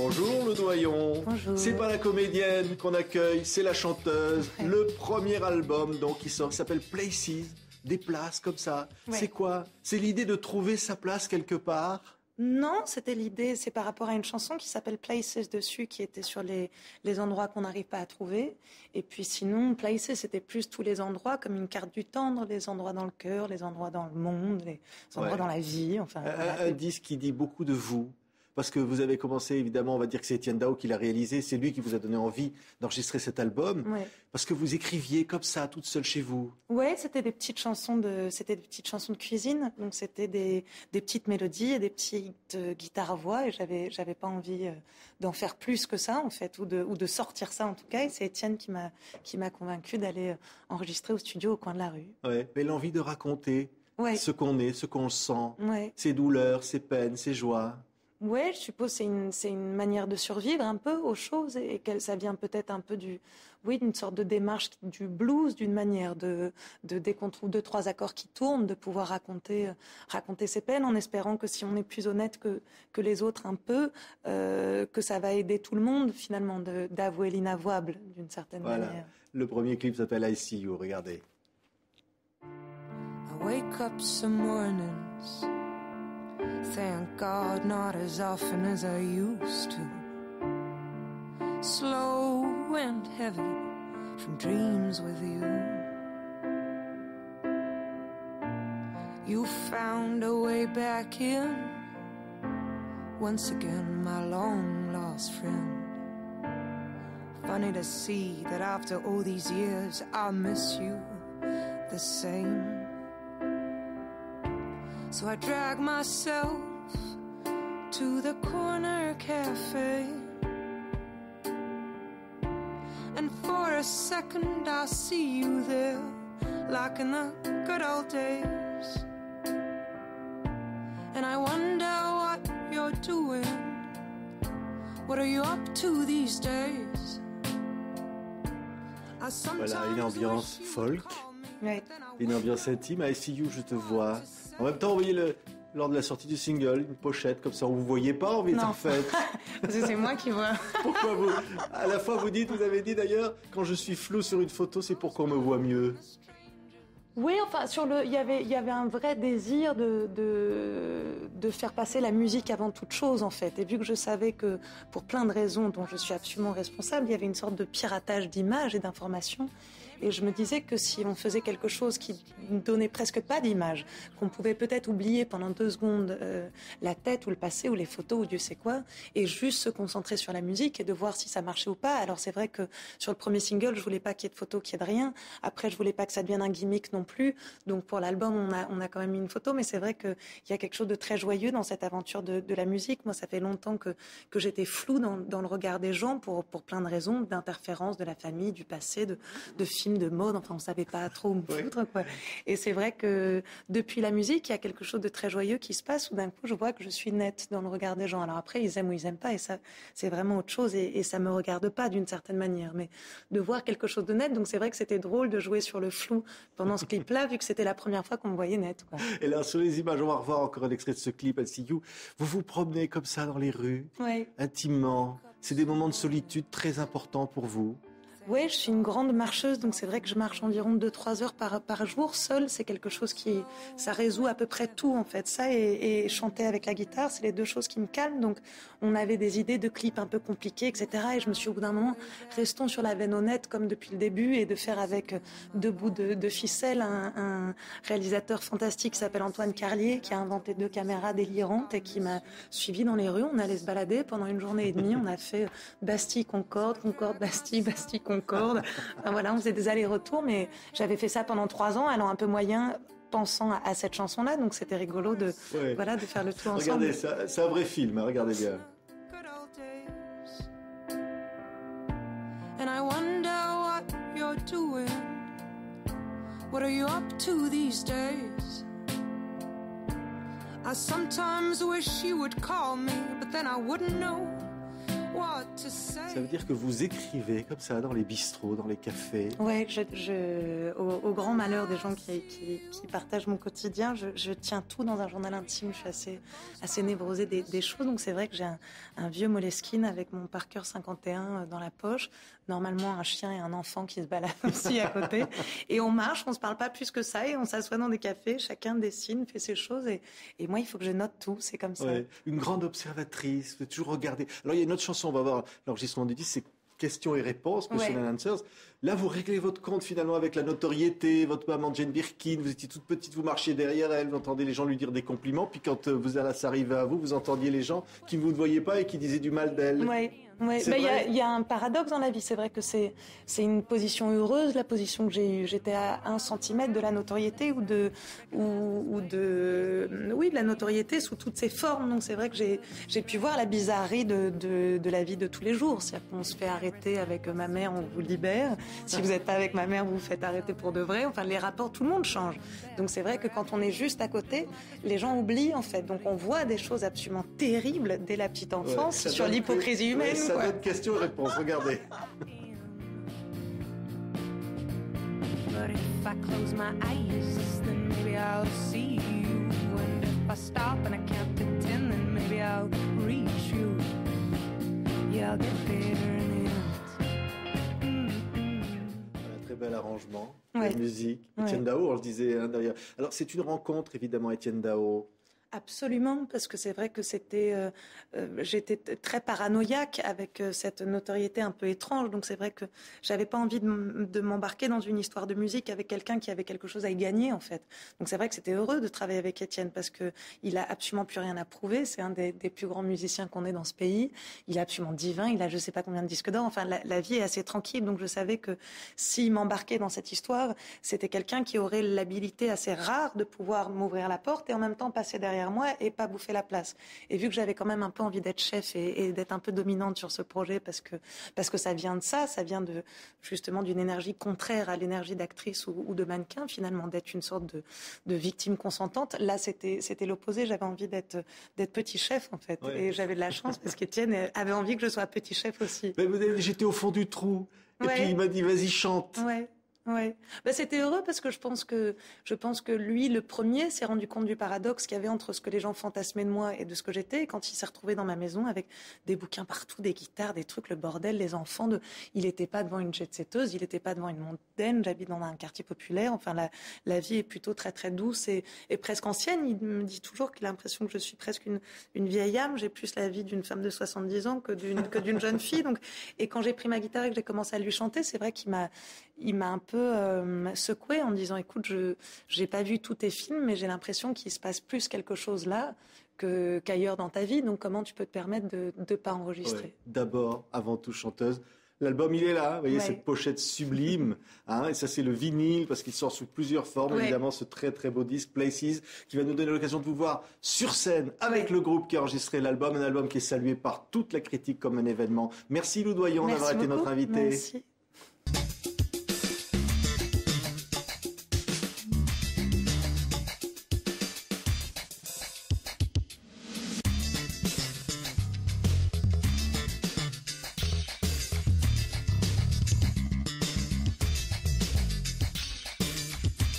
Bonjour le doyon. Bonjour. C'est pas la comédienne qu'on accueille, c'est la chanteuse. Ouais. Le premier album donc qui sort, qui s'appelle Places, des places comme ça. Ouais. C'est quoi? C'est l'idée de trouver sa place quelque part? Non, c'était l'idée, c'est par rapport à une chanson qui s'appelle Places dessus, qui était sur les endroits qu'on n'arrive pas à trouver. Et puis sinon, Places, c'était plus tous les endroits, comme une carte du tendre, les endroits dans le cœur, les endroits dans le monde, les endroits dans la vie. Enfin, voilà. Un disque qui dit beaucoup de vous. Parce que vous avez commencé, évidemment, on va dire que c'est Étienne Dao qui l'a réalisé. C'est lui qui vous a donné envie d'enregistrer cet album. Ouais. Parce que vous écriviez comme ça, toute seule chez vous. Ouais, c'était des petites chansons de cuisine. Donc c'était des petites mélodies et des petites guitares-voix. Et j'avais pas envie d'en faire plus que ça, en fait, ou de sortir ça, en tout cas. Et c'est Étienne qui m'a convaincue d'aller enregistrer au studio au coin de la rue. Ouais. Mais l'envie de raconter ce qu'on est, ce qu'on sent, ses douleurs, ses peines, ses joies. Ouais, je suppose c'est une manière de survivre un peu aux choses et que ça vient peut-être un peu d'une sorte de démarche du blues, d'une manière dès qu'on trouve 2-3 accords qui tournent, de pouvoir raconter ses peines en espérant que si on est plus honnête que les autres un peu, que ça va aider tout le monde finalement d'avouer l'inavouable d'une certaine manière. Le premier clip s'appelle I See You, regardez. I wake up some mornings. Thank God not as often as I used to. Slow and heavy from dreams with you. You found a way back in. Once again, my long lost friend. Funny to see that after all these years I miss you the same. So I drag myself to the corner cafe, and for a second I see you there, like in the good old days. And I wonder what you're doing. What are you up to these days? Voilà, une ambiance folk, une ambiance intime. I See You, je te vois. En même temps, vous voyez lors de la sortie du single, une pochette comme ça, vous ne voyez pas en fait. Parce que c'est moi qui vois. Pourquoi vous, à la fois vous avez dit d'ailleurs, quand je suis flou sur une photo, c'est pour qu'on me voit mieux. Oui, enfin, il y avait un vrai désir de faire passer la musique avant toute chose, en fait. Et vu que je savais que, pour plein de raisons dont je suis absolument responsable, il y avait une sorte de piratage d'images et d'informations. Et je me disais que si on faisait quelque chose qui ne donnait presque pas d'image, qu'on pouvait peut-être oublier pendant 2 secondes la tête ou le passé ou les photos ou Dieu sait quoi, et juste se concentrer sur la musique et de voir si ça marchait ou pas. Alors c'est vrai que sur le premier single, je voulais pas qu'il y ait de photos, qu'il y ait de rien. Après, je voulais pas que ça devienne un gimmick non plus. Donc pour l'album, on a quand même mis une photo, mais c'est vrai qu'il y a quelque chose de très joyeux dans cette aventure de la musique. Moi, ça fait longtemps que j'étais floue dans le regard des gens pour plein de raisons, d'interférences de la famille, du passé, de films, de mode, enfin on savait pas trop où me foutre, quoi. Et c'est vrai que depuis la musique, il y a quelque chose de très joyeux qui se passe où d'un coup je vois que je suis nette dans le regard des gens. Alors après ils aiment ou ils aiment pas, et ça c'est vraiment autre chose, et ça me regarde pas d'une certaine manière, mais de voir quelque chose de net. Donc c'est vrai que c'était drôle de jouer sur le flou pendant ce clip-là, vu que c'était la première fois qu'on me voyait nette, quoi. Et là sur les images, on va revoir encore un extrait de ce clip I See You. Vous vous promenez comme ça dans les rues, intimement. C'est des moments de solitude très importants pour vous. Oui, je suis une grande marcheuse, donc c'est vrai que je marche environ 2-3 heures par jour. Seule, c'est quelque chose ça résout à peu près tout, en fait. Ça et chanter avec la guitare, c'est les 2 choses qui me calment. Donc, on avait des idées de clips un peu compliqués, etc. Et je me suis au bout d'un moment, restons sur la veine honnête, comme depuis le début, et de faire avec 2 bouts de ficelle un réalisateur fantastique qui s'appelle Antoine Carlier, qui a inventé 2 caméras délirantes et qui m'a suivi dans les rues. On allait se balader pendant 1 journée et demie. On a fait Bastille-Concorde, Concorde-Bastille, Bastille-Concorde. Enfin, voilà, on faisait des allers-retours, mais j'avais fait ça pendant 3 ans, allant un peu moyen, pensant à cette chanson-là, donc c'était rigolo de faire le tour ensemble. Regardez, c'est un vrai film, hein, regardez bien. And I wonder what you're doing. What are you up to these days? I sometimes wish you would call me, but then I wouldn't know what Ça veut dire que vous écrivez comme ça dans les bistrots, dans les cafés? Ouais, au grand malheur des gens qui partagent mon quotidien, je tiens tout dans un journal intime. Je suis assez névrosée des choses. Donc c'est vrai que j'ai un vieux Moleskine avec mon Parker 51 dans la poche. Normalement, un chien et un enfant qui se baladent aussi à côté. Et on marche, on se parle pas plus que ça et on s'assoit dans des cafés. Chacun dessine, fait ses choses. Et moi, il faut que je note tout. C'est comme ça. Ouais, une grande observatrice. Vous toujours regarder. Alors il y a une autre chanson. On va voir l'enregistrement du disque. C'est questions et réponses, Question and Answers. Là, vous réglez votre compte finalement avec la notoriété. Votre maman Jane Birkin, vous étiez toute petite, vous marchiez derrière elle, vous entendez les gens lui dire des compliments. Puis quand ça arrivait à vous, vous entendiez les gens qui ne vous voyaient pas et qui disaient du mal d'elle. Ouais. Il y a un paradoxe dans la vie. C'est vrai que c'est une position heureuse, la position que j'ai eue. J'étais à 1 centimètre de la notoriété ou de la notoriété sous toutes ses formes. Donc c'est vrai que j'ai pu voir la bizarrerie de la vie de tous les jours. C'est-à-dire qu'on se fait arrêter avec ma mère, on vous libère. Si vous n'êtes pas avec ma mère, vous vous faites arrêter pour de vrai. Enfin, les rapports, tout le monde change. Donc c'est vrai que quand on est juste à côté, les gens oublient en fait. Donc on voit des choses absolument terribles dès la petite enfance sur l'hypocrisie humaine. Ça doit être question et réponse, regardez. But if I close my eyes, then maybe I'll see you. And if I stop and I count to 10, then maybe I'll reach you. Yeah, I'll get there in the end. Un très bel arrangement, la musique. Etienne Daho, on le disait derrière. Alors c'est une rencontre évidemment, Etienne Daho. Absolument, parce que c'est vrai que j'étais très paranoïaque avec cette notoriété un peu étrange. Donc c'est vrai que j'avais pas envie de m'embarquer dans une histoire de musique avec quelqu'un qui avait quelque chose à y gagner en fait. Donc c'est vrai que c'était heureux de travailler avec Étienne parce que il a absolument plus rien à prouver. C'est un des plus grands musiciens qu'on ait dans ce pays. Il est absolument divin. Il a je sais pas combien de disques d'or. Enfin la vie est assez tranquille. Donc je savais que s'il m'embarquait dans cette histoire, c'était quelqu'un qui aurait l'habilité assez rare de pouvoir m'ouvrir la porte et en même temps passer derrière moi et pas bouffer la place. Et vu que j'avais quand même un peu envie d'être chef et d'être un peu dominante sur ce projet parce que ça vient de ça vient justement d'une énergie contraire à l'énergie d'actrice ou de mannequin finalement, d'être une sorte de victime consentante. Là c'était l'opposé, j'avais envie d'être petit chef en fait. Ouais. Et j'avais de la chance parce qu'Étienne avait envie que je sois petit chef aussi. Mais j'étais au fond du trou et puis il m'a dit vas-y chante. Ouais. C'était heureux parce que je pense que lui, le premier, s'est rendu compte du paradoxe qu'il y avait entre ce que les gens fantasmaient de moi et de ce que j'étais. Et quand il s'est retrouvé dans ma maison avec des bouquins partout, des guitares, des trucs, le bordel, les enfants, il n'était pas devant une jet-setteuse, il n'était pas devant une mondaine. J'habite dans un quartier populaire. Enfin, la vie est plutôt très très douce et presque ancienne. Il me dit toujours qu'il a l'impression que je suis presque une vieille âme. J'ai plus la vie d'une femme de 70 ans que d'une jeune fille. Donc, et quand j'ai pris ma guitare et que j'ai commencé à lui chanter, c'est vrai qu'il m'a un peu secoué en disant écoute, j'ai pas vu tous tes films mais j'ai l'impression qu'il se passe plus quelque chose là qu'ailleurs dans ta vie, donc comment tu peux te permettre de pas enregistrer? D'abord, avant tout chanteuse, l'album il est là, vous voyez cette pochette sublime, et ça c'est le vinyle parce qu'il sort sous plusieurs formes, évidemment ce très très beau disque Places qui va nous donner l'occasion de vous voir sur scène avec le groupe qui a enregistré l'album, un album qui est salué par toute la critique comme un événement. Merci Lou Doyon d'avoir été notre invité. Merci.